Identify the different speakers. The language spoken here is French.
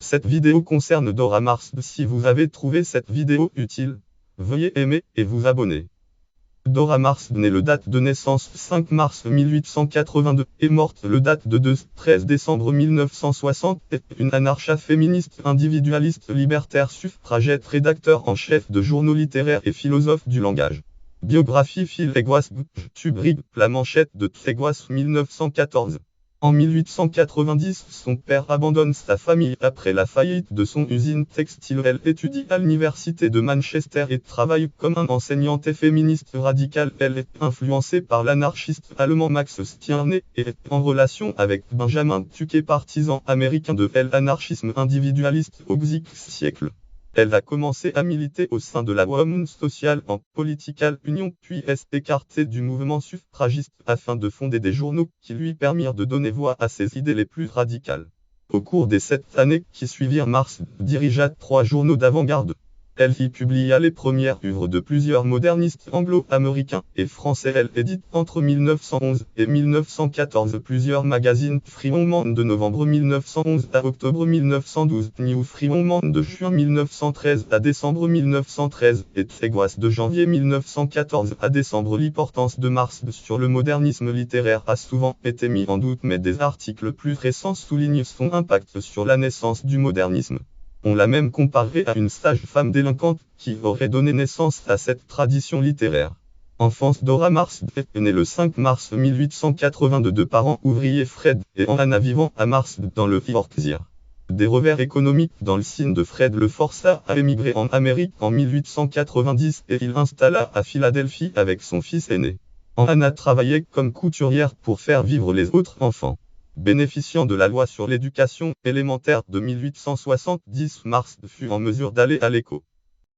Speaker 1: Cette vidéo concerne Dora Mars. Si vous avez trouvé cette vidéo utile, veuillez aimer et vous abonner. Dora Mars née le date de naissance 5 mars 1882 et morte le date de 13 décembre 1960 est une anarcha féministe individualiste libertaire suffragette rédacteur en chef de journaux littéraires et philosophe du langage. Biographie Phil Egwas Tubrig, La Manchette de Egwas 1914. En 1890, son père abandonne sa famille après la faillite de son usine textile. Elle étudie à l'université de Manchester et travaille comme un enseignante et féministe radicale. Elle est influencée par l'anarchiste allemand Max Stirner et est en relation avec Benjamin Tucker, partisan américain de l'anarchisme individualiste au XXe siècle. Elle a commencé à militer au sein de la Women's Social and Political Union puis est écartée du mouvement suffragiste afin de fonder des journaux qui lui permirent de donner voix à ses idées les plus radicales. Au cours des 7 années qui suivirent, Mars dirigea 3 journaux d'avant-garde. Elle y publia les premières œuvres de plusieurs modernistes anglo-américains et français. Elle édite entre 1911 et 1914 plusieurs magazines. Freeman Monde de novembre 1911 à octobre 1912, New Freeman Monde de juin 1913 à décembre 1913 et Egwas de janvier 1914 à décembre. L'importance de Mars sur le modernisme littéraire a souvent été mis en doute, mais des articles plus récents soulignent son impact sur la naissance du modernisme. On l'a même comparé à une sage femme délinquante qui aurait donné naissance à cette tradition littéraire. Enfance, Dora Mars est née le 5 mars 1882 de parents ouvriers Fred et Anna vivant à Mars dans le Yorkshire. Des revers économiques dans le signe de Fred le força à émigrer en Amérique en 1890 et il installa à Philadelphie avec son fils aîné. Anna travaillait comme couturière pour faire vivre les autres enfants. Bénéficiant de la loi sur l'éducation élémentaire de 1870, Mars fut en mesure d'aller à l'école.